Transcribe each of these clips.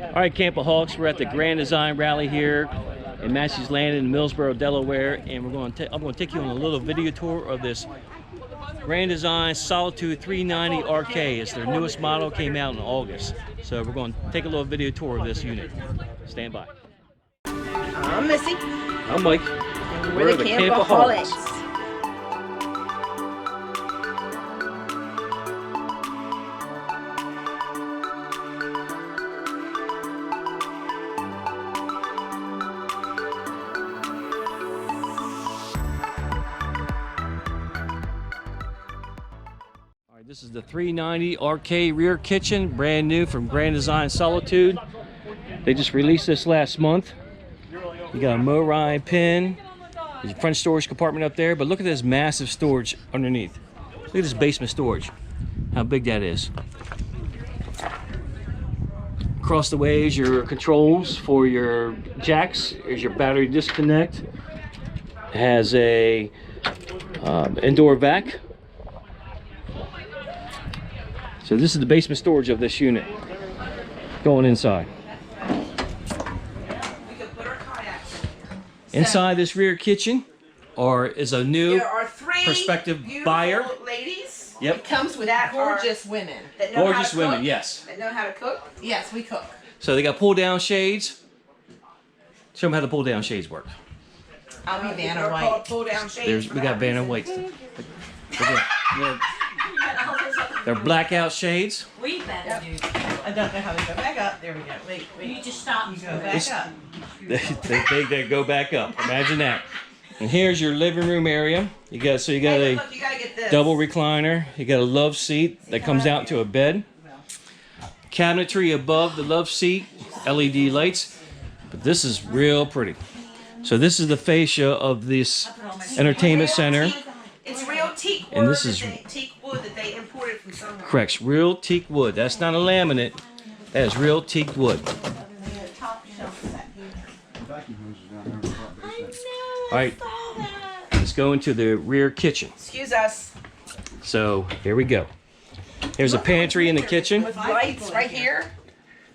All right, Campoholics, we're at the Grand Design Rally here in Massey's Landing in Millsboro, Delaware, and I'm going to take you on a little video tour of this Grand Design Solitude 390 RK. It's their newest model, came out in August. So we're going to take a little video tour of this unit. Stand by. I'm Missy. I'm Mike. And we're the Campoholics. This is the 390 RK rear kitchen, brand new from Grand Design Solitude. They just released this last month. You got a Morai pin. There's a front storage compartment up there, but look at this massive storage underneath. Look at this basement storage, how big that is. Across the way is your controls for your jacks. There's your battery disconnect. It has a indoor vac. So this is the basement storage of this unit. Going inside. Inside this rear kitchen is a new prospective buyer. Ladies. Yep. It comes with that gorgeous women. That know Gorgeous how to women, cook. yes. That know how to cook. Yes, we cook. So they got pull down shades. Show them how the pull down shades work. I'll be Vanna White. Pull down shades. We got Vanna White. They're blackout shades. We better do. I don't know how to go back up. There we go. Wait. You just stop. You go back up. They go back up. Imagine that. And here's your living room area. You got a Look, you gotta get this. double recliner. You got a love seat that comes out into a bed. Cabinetry above the love seat. LED lights. But this is real pretty. So this is the fascia of this entertainment center. It's real teak wood. And this is teak wood that they imported from somewhere. correct. Real teak wood. That's not a laminate. That is real teak wood. All right. Let's go into the rear kitchen. Excuse us. So here we go. There's a pantry in the kitchen. With lights right here.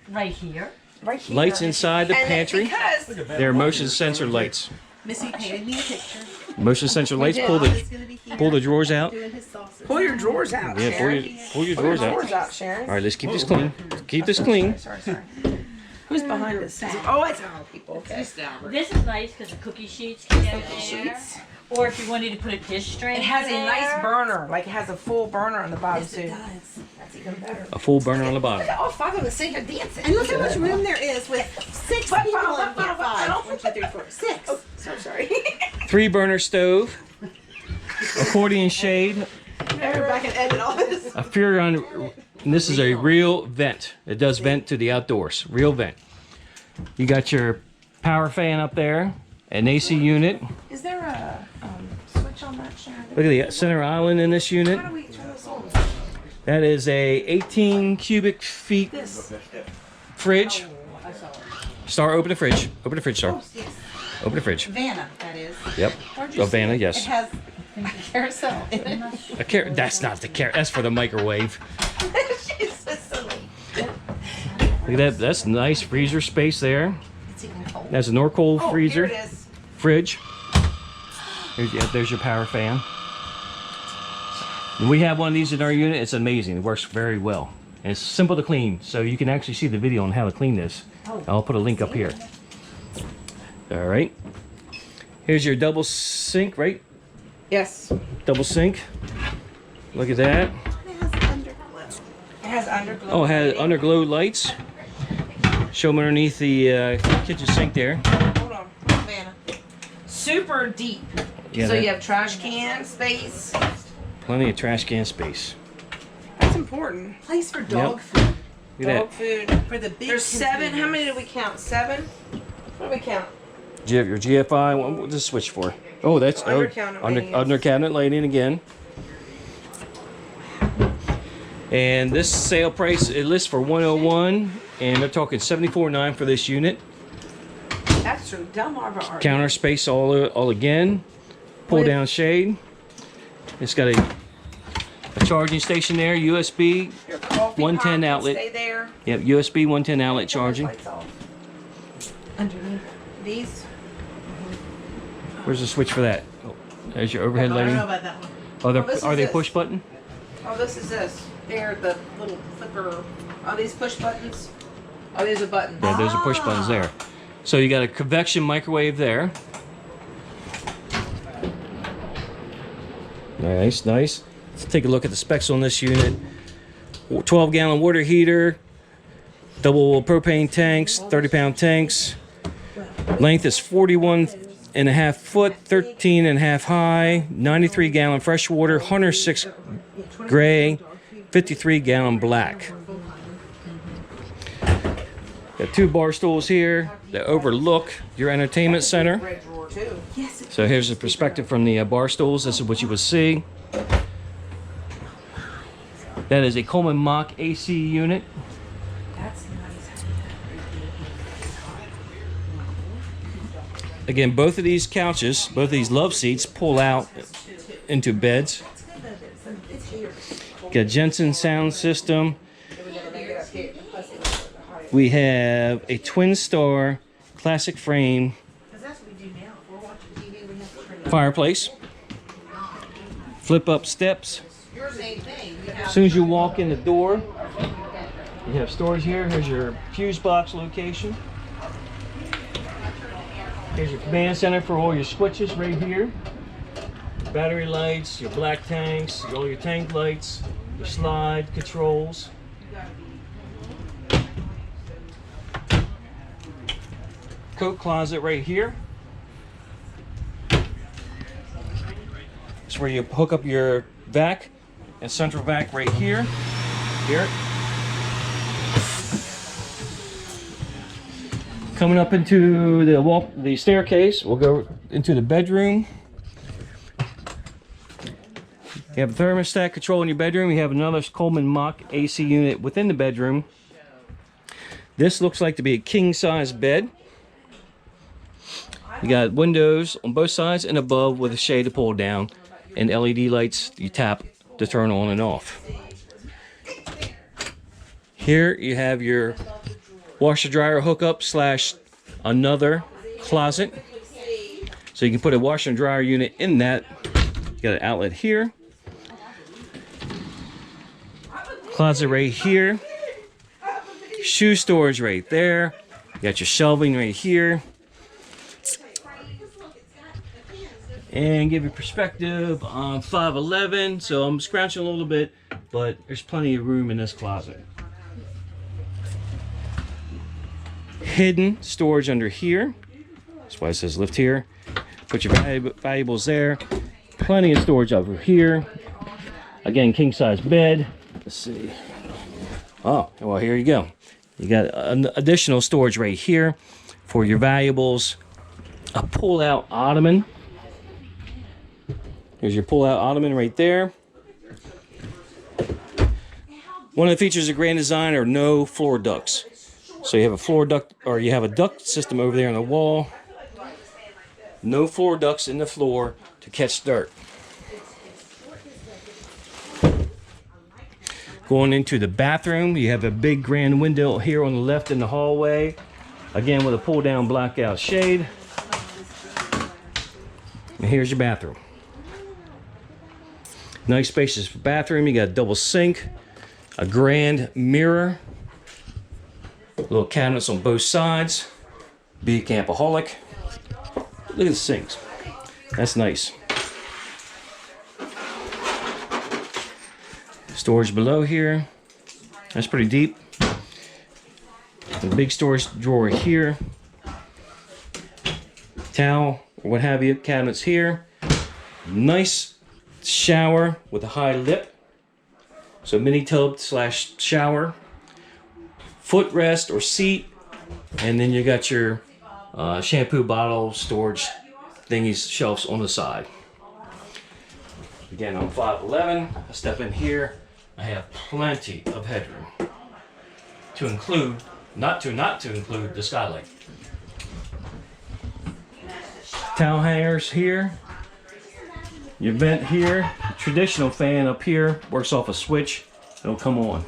Right here. Right here. Lights inside the And pantry. because They're motion sensor lights. Missy painted me a picture. Motion sensor lights. Pull the drawers out. Doing his sausage. pull your drawers out, Yeah, Sharon. pull your drawers out. Sharon. All right, let's keep this clean. Keep this clean. Sorry. Who's behind this? Oh, it's our people. Okay. This is nice because the cookie sheets can go there. Sheets. Or if you wanted to put a dish tray. It has a there. nice burner. Like it has a full burner on the bottom Yes, too. it does. That's even better. A full burner on the bottom. All five of us sitting here dancing. And look how much room there is with 6 But- people but- in but- here. but- 5, 1, 2, 3, 4, 6. Oh, so sorry. 3 burner stove. Accordion shade. Go back and edit all this. A Furrion. And this is a real vent. It does vent to the outdoors. Real vent. You got your power fan up there. An AC unit. Is there a switch on that, Sharon? Look at the center island in this unit. How do we turn this on? That is a 18 cubic feet fridge. Star, open the fridge. Open the fridge, Star. Yes. Open the fridge. Vanna, that is. Yep. A Vanna, It yes. has carousel in it. That's not the carrot. That's for the microwave. She's so silly. Look at that. That's nice freezer space there. It's even cold. That's a Norcold Oh, freezer. here it is. Fridge. There's your power fan. And we have one of these in our unit. It's amazing. It works very well. And it's simple to clean, so you can actually see the video on how to clean this. I'll put a link up here. All right. Here's your double sink, right? Yes. Double sink. Look at that. It has underglow. It has underglow. Oh, it has underglow lights. Show them underneath the kitchen sink there. Hold on. Vanna. Super deep. Yeah, So that- you have trash can space. Plenty of trash can space. That's important. Place for dog food. Look at Dog food. For the big There's 7. How containers. many did we count? 7? What did we count? that. You have your GFI. What's the switch for? Oh, that's Under cabinet lighting. under cabinet lighting again. And this sale price, it lists for $101, and they're talking $74.9 for this unit. That's true. Delmarva RV. Counter space all again. Pull down shade. It's got a charging station there, USB. Your coffee 110 pot can outlet. Stay there. Yep, USB 110 outlet charging. Lights off. Underneath these. Where's the switch for that? Oh, there's your overhead I don't lighting. know about that one. Oh, this is are they this. push button? Oh, this is this. They're the little flipper. Are these push buttons? Oh, these are buttons. Yeah, those are push buttons there. So you got a convection microwave there. Nice, nice. Let's take a look at the specs on this unit. 12-gallon water heater, double propane tanks, 30-pound tanks. Length is 41.5 foot, 13.5 high, 93-gallon fresh water, 106 gray, 53-gallon black. Got 2 bar stools here that overlook your entertainment center. Red drawer too. Yes. So here's the perspective from the bar stools. This is what you would see. That is a Coleman Mach AC unit. That's nice. Again, both of these couches, both of these love seats pull out into beds. Got Jensen sound system. We have a twin star classic frame fireplace. Flip up steps. As soon as you walk in the door, you have storage here. Here's your fuse box location. Here's your command center for all your switches right here. Battery lights, your black tanks, all your tank lights, your slide controls. Coat closet right here. It's where you hook up your vac and central vac right here. Here. Coming up into the staircase, we'll go into the bedroom. You have a thermostat control in your bedroom. You have another Coleman Mach AC unit within the bedroom. This looks like to be a king-size bed. You got windows on both sides and above with a shade to pull down, and LED lights you tap to turn on and off. Here you have your washer dryer hookup slash another closet. So you can put a washer and dryer unit in that. You got an outlet here. Closet right here. Shoe storage right there. You got your shelving right here. And give you perspective on 5'11", so I'm scratching a little bit, but there's plenty of room in this closet. Hidden storage under here. That's why it says lift here. Put your valuables there. Plenty of storage over here. Again, king size bed. Let's see. Oh, well, here you go. You got an additional storage right here for your valuables. A pull-out ottoman. Here's your pull-out ottoman right there. One of the features of Grand Design are no floor ducts. So you have a floor duct, or you have a duct system over there on the wall. No floor ducts in the floor to catch dirt. Going into the bathroom, you have a big grand window here on the left in the hallway. Again, with a pull-down blackout shade. And here's your bathroom. Nice spacious bathroom. You got a double sink, a grand mirror, little cabinets on both sides. Be a Campoholic. Look at the sinks. That's nice. Storage below here. That's pretty deep. The big storage drawer here. Towel or what have you. Cabinets here. Nice shower with a high lip, so mini tub slash shower, footrest or seat, and then you got your shampoo bottle storage thingies, shelves on the side. Again, I'm 5'11". I step in here, I have plenty of headroom to include, not to include the skylight. Towel hangers here. Your vent here, traditional fan up here, works off a switch, it'll come on.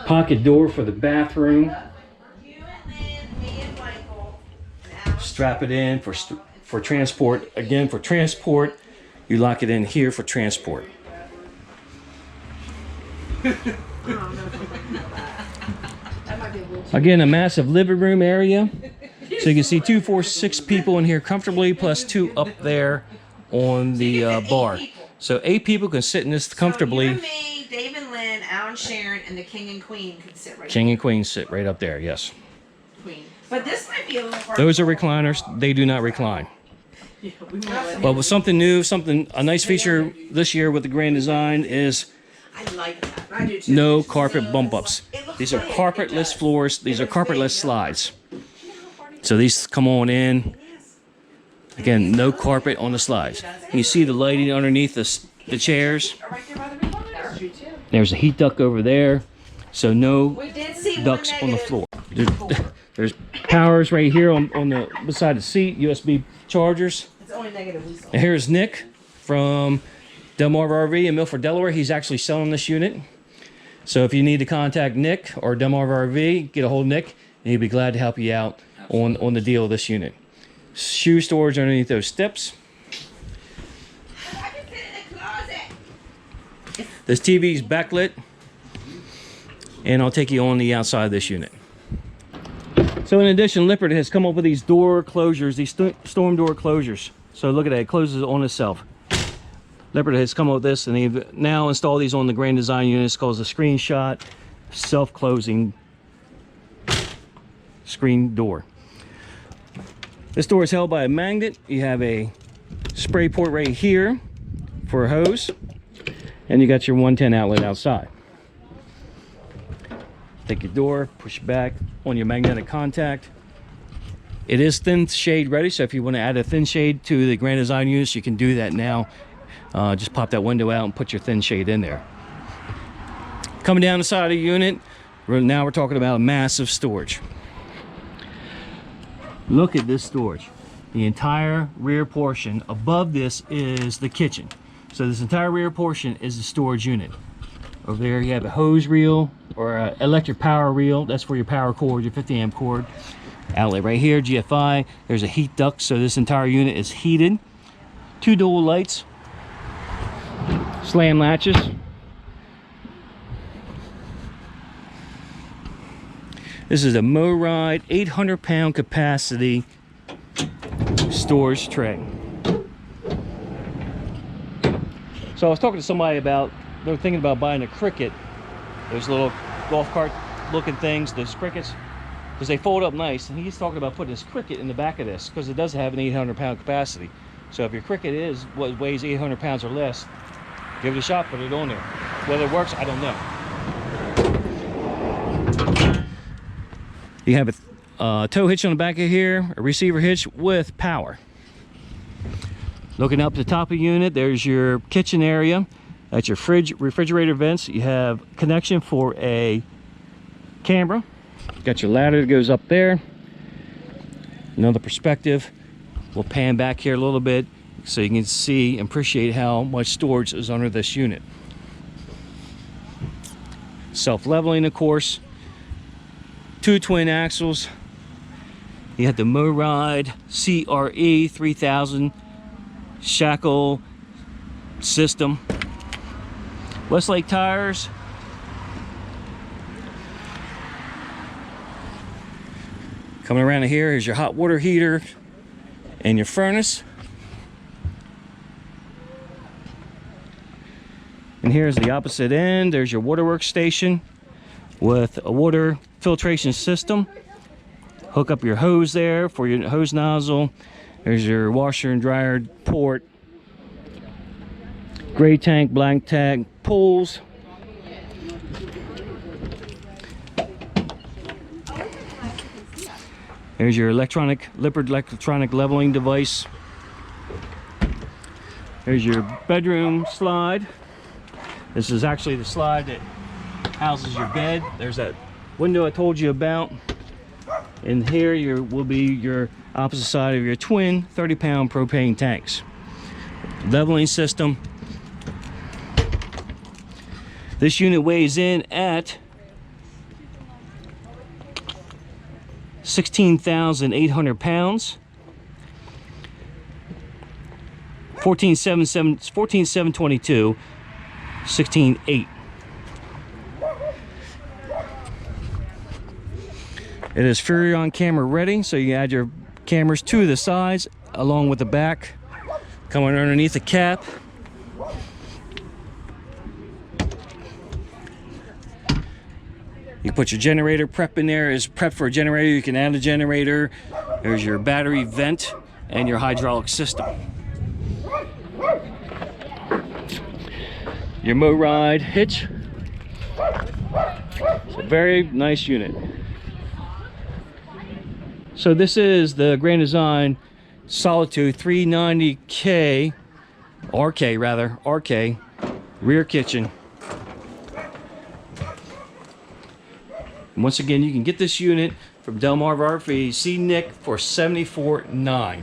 Pocket door for the bathroom. Strap it in for transport. Again, for transport, you lock it in here for transport. Again, a massive living room area. So you can see 2, 4, 6 people in here comfortably, plus 2 up there on the bar. So 8 people can sit in this comfortably. So you and me, Dave and Lynn, Alan, Sharon, and the king and queen can sit right King and queen sit right up there, yes. Queen. But this might be a little hard. Those are recliners. They do not recline. But with something new, a nice feature this year with the Grand Design is I like that. I do too. no carpet bump ups. These are carpetless floors. These are carpetless slides. So these come on in. Again, no carpet on the slides. You see the lighting underneath the chairs. There's a heat duct over there. So no ducts on the floor. There's powers right here on the beside the seat, USB chargers. It's only negative. And here's Nick from Delmarva RV in Milford, Delaware. He's actually selling this unit. So if you need to contact Nick or Delmarva RV, get a hold of Nick, and he'd be glad to help you out on the deal of this unit. Shoe storage underneath those steps. I can sit in the closet. This TV's backlit, and I'll take you on the outside of this unit. So in addition, Lippert has come up with these door closures, these storm door closures. So look at that, it closes on itself. Lippert has come up with this, and they've now installed these on the Grand Design units called the screenshot self-closing screen door. This door is held by a magnet. You have a spray port right here for a hose, and you got your 110 outlet outside. Take your door, push it back on your magnetic contact. It is thin shade ready, so if you want to add a thin shade to the Grand Design units, you can do that now. Just pop that window out and put your thin shade in there. Coming down the side of the unit, now we're talking about massive storage. Look at this storage. The entire rear portion above this is the kitchen. So this entire rear portion is the storage unit. Over there you have a hose reel or an electric power reel. That's for your power cord, your 50 amp cord. Outlet right here, GFI. There's a heat duct, so this entire unit is heated. 2 dual lights. Slam latches. This is a MoRide 800-pound capacity storage tray. So I was talking to somebody about, they were thinking about buying a Cricket. Those little golf cart looking things, those Crickets, because they fold up nice. And he's talking about putting this Cricket in the back of this because it does have an 800-pound capacity. So if your Cricket weighs 800 pounds or less, give it a shot, put it on there. Whether it works, I don't know. You have a tow hitch on the back of here, a receiver hitch with power. Looking up the top of the unit, there's your kitchen area. That's your refrigerator vents. You have connection for a camera. Got your ladder that goes up there. Another perspective. We'll pan back here a little bit so you can see and appreciate how much storage is under this unit. Self-leveling, of course. 2 twin axles. You have the MoRide CRE 3000 shackle system. Westlake tires. Coming around here, here's your hot water heater and your furnace. And here's the opposite end. There's your waterworks station with a water filtration system. Hook up your hose there for your hose nozzle. There's your washer and dryer port. Gray tank, black tank pulls. There's your Lippert electronic leveling device. There's your bedroom slide. This is actually the slide that houses your bed. There's that window I told you about. And here will be your opposite side of your twin 30-pound propane tanks. Leveling system. This unit weighs in at 16,800 pounds. 14,722, 16,8. It is Furrion camera ready, so you add your cameras to the sides along with the back. Coming underneath the cap. You put your generator prep in there. Is prepped for a generator. You can add a generator. There's your battery vent and your hydraulic system. Your MoRide hitch. It's a very nice unit. So this is the Grand Design Solitude 390K, RK rear kitchen. And once again, you can get this unit from Delmarva RV. See Nick for $74.9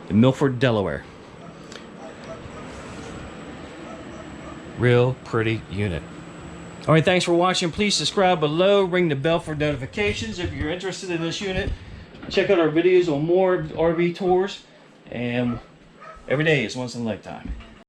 in Milford, Delaware. Real pretty unit. All right, thanks for watching. Please subscribe below, ring the bell for notifications if you're interested in this unit. Check out our videos on more RV tours, and every day is once in a lifetime.